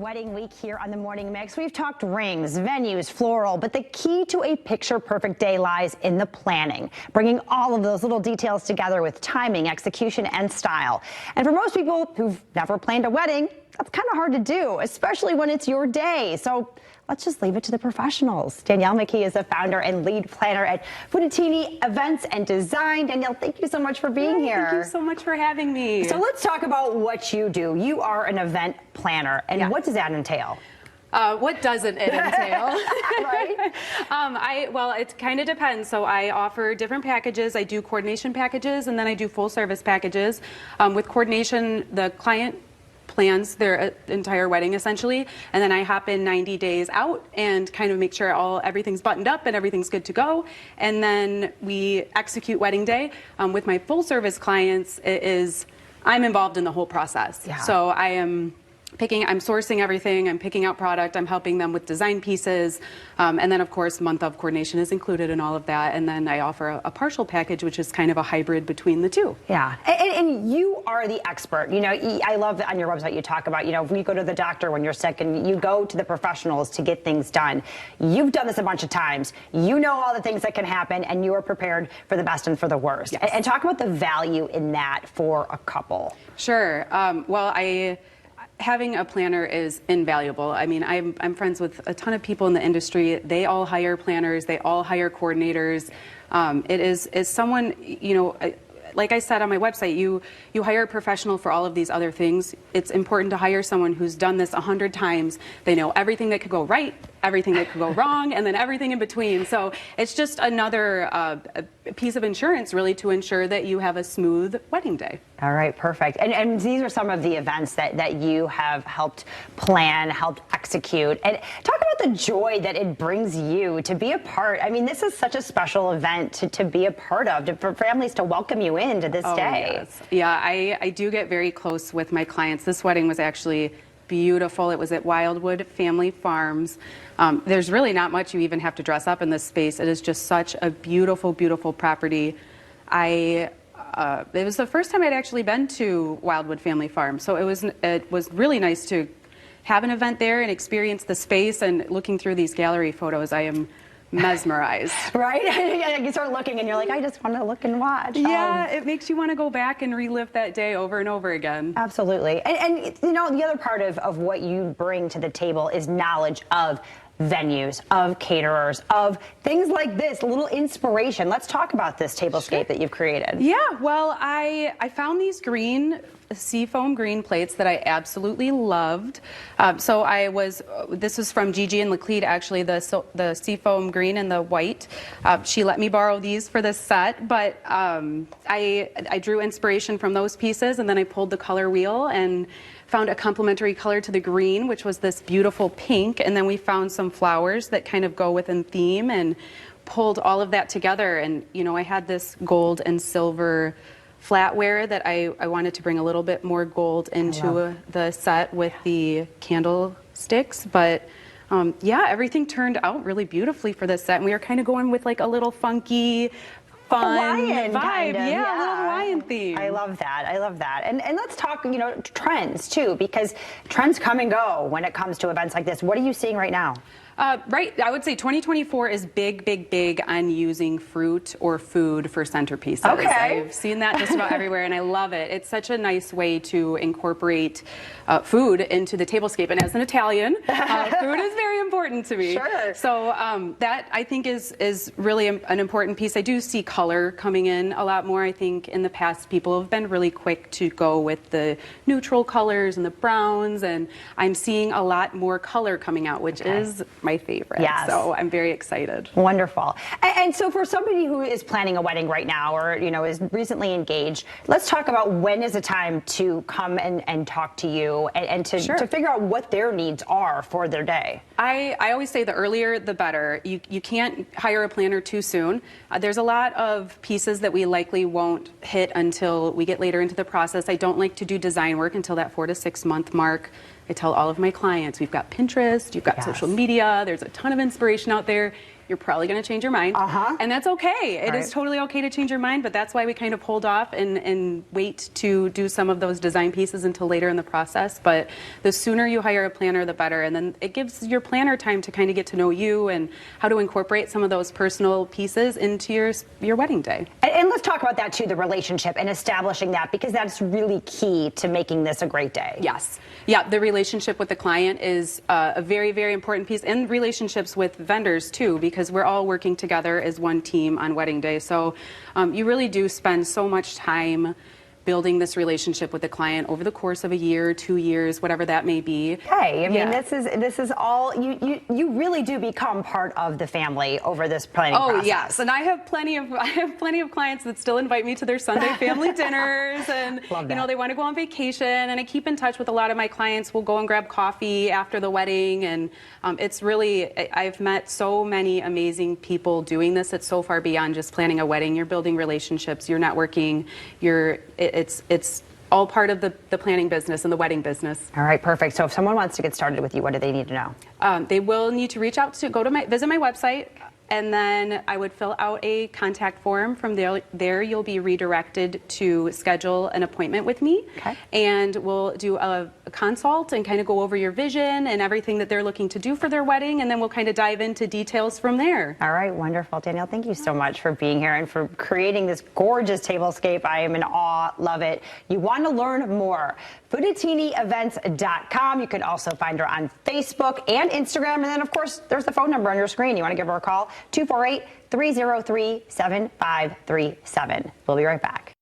wedding week here on the Morning Mix. We've talked rings, venues, floral, but the key to a picture-perfect day lies in the planning, bringing all of those little details together with timing, execution, and style. And for most people who've never planned a wedding, that's kind of hard to do, especially when it's your day. So let's just leave it to the professionals. Danielle McKee is the founder and lead planner at Futtitinni Events and Design. Danielle, thank you so much for being here. Thank you so much for having me. So let's talk about what you do. You are an event planner, and what does that entail? What doesn't it entail? Right. Well, it kind of depends. So I offer different packages. I do coordination packages, and then I do full service packages. With coordination, the client plans their entire wedding essentially, and then I hop in 90 days out and kind of make sure everything's buttoned up and everything's good to go, and then we execute wedding day. With my full service clients, I'm involved in the whole process. Yeah. So I'm sourcing everything, I'm picking out product, I'm helping them with design pieces, and then of course month of coordination is included in all of that, and then I offer a partial package, which is kind of a hybrid between the two. Yeah, and you are the expert. You know, I love that on your website you talk about, you know, when you go to the doctor when you're sick and you go to the professionals to get things done. You've done this a bunch of times. You know all the things that can happen, and you are prepared for the best and for the worst. Yes. And talk about the value in that for a couple. Sure. Having a planner is invaluable. I mean, I'm friends with a ton of people in the industry. They all hire planners. They all hire coordinators. It is someone, you know, like I said on my website, you hire a professional for all of these other things. It's important to hire someone who's done this 100 times. They know everything that could go right, everything that could go wrong, and then everything in between. So it's just another piece of insurance, really, to ensure that you have a smooth wedding day. All right, perfect. And these are some of the events that you have helped plan, helped execute. And talk about the joy that it brings you to be a part. I mean, this is such a special event to be a part of, for families to welcome you into this day. Yes. Yeah, I do get very close with my clients. This wedding was actually beautiful. It was at Wildwood Family Farms. There's really not much you even have to dress up in this space. It is just such a beautiful, beautiful property. It was the first time I'd actually been to Wildwood Family Farm, so it was really nice to have an event there and experience the space. And looking through these gallery photos, I am mesmerized. Right? You start looking and you're like, I just want to look and watch. Yeah, it makes you want to go back and relive that day over and over again. Absolutely. And you know, the other part of what you bring to the table is knowledge of venues, of caterers, of things like this, a little inspiration. Let's talk about this tablescape that you've created. Yeah, well, I found these seafoam green plates that I absolutely loved. This was from Gigi and Laclede, actually, the seafoam green and the white. She let me borrow these for this set, but I drew inspiration from those pieces, and then I pulled the color wheel and found a complementary color to the green, which was this beautiful pink, and then we found some flowers that kind of go within theme and pulled all of that together. And you know, I had this gold and silver flatware that I wanted to bring a little bit more gold into the set with the candlesticks, but yeah, everything turned out really beautifully for this set, and we were kind of going with like a little funky, fun Hawaiian vibe. Kind of, yeah, a little Hawaiian theme. I love that. I love that. And let's talk, you know, trends too, because trends come and go when it comes to events like this. What are you seeing right now? Right, I would say 2024 is big on using fruit or food for centerpieces. Okay. I've seen that just about everywhere, and I love it. It's such a nice way to incorporate food into the tablescape. And as an Italian, food is very important to me. Sure. So that, I think, is really an important piece. I do see color coming in a lot more. I think in the past, people have been really quick to go with the neutral colors and the browns, and I'm seeing a lot more color coming out, which is my favorite. Yes. So I'm very excited. Wonderful. And so for somebody who is planning a wedding right now, or you know, is recently engaged, let's talk about when is a time to come and talk to you and to figure out what their needs are for their day. I always say the earlier the better. You can't hire a planner too soon. There's a lot of pieces that we likely won't hit until we get later into the process. I don't like to do design work until that 4 to 6 month mark. I tell all of my clients, we've got Pinterest, you've got social media, there's a ton of inspiration out there. you're probably going to change your mind. And that's okay. It is totally okay to change your mind, but that's why we kind of hold off and wait to do some of those design pieces until later in the process. But the sooner you hire a planner, the better. And then it gives your planner time to kind of get to know you and how to incorporate some of those personal pieces into your wedding day. And let's talk about that too, the relationship and establishing that, because that's really key to making this a great day. Yes. Yeah, the relationship with the client is a very, very important piece, and relationships with vendors too, because we're all working together as one team on wedding day. So you really do spend so much time building this relationship with the client over the course of a year, 2 years, whatever that may be. Hey, I mean, this is all you really do become part of the family over this planning process. Oh yes, and I have plenty of clients that still invite me to their Sunday family dinners, and you know, they want to go on vacation, and I keep in touch with a lot of my clients. We'll go and grab coffee after the wedding, and it's really, I've met so many amazing people doing this. It's so far beyond just planning a wedding. You're building relationships, you're networking, it's all part of the planning business and the wedding business. All right, perfect. So if someone wants to get started with you, what do they need to know? They will need to reach out to visit my website, and then I would fill out a contact form. From there you'll be redirected to schedule an appointment with me. Okay. And we'll do a consult and kind of go over your vision and everything that they're looking to do for their wedding, and then we'll kind of dive into details from there. All right, wonderful. Danielle, thank you so much for being here and for creating this gorgeous tablescape. I am in awe, love it. You want to learn more, FuttitinniEvents.com. You can also find her on Facebook and Instagram, and then of course there's the phone number on your screen. You want to give her a call, 248-303-7537. We'll be right back.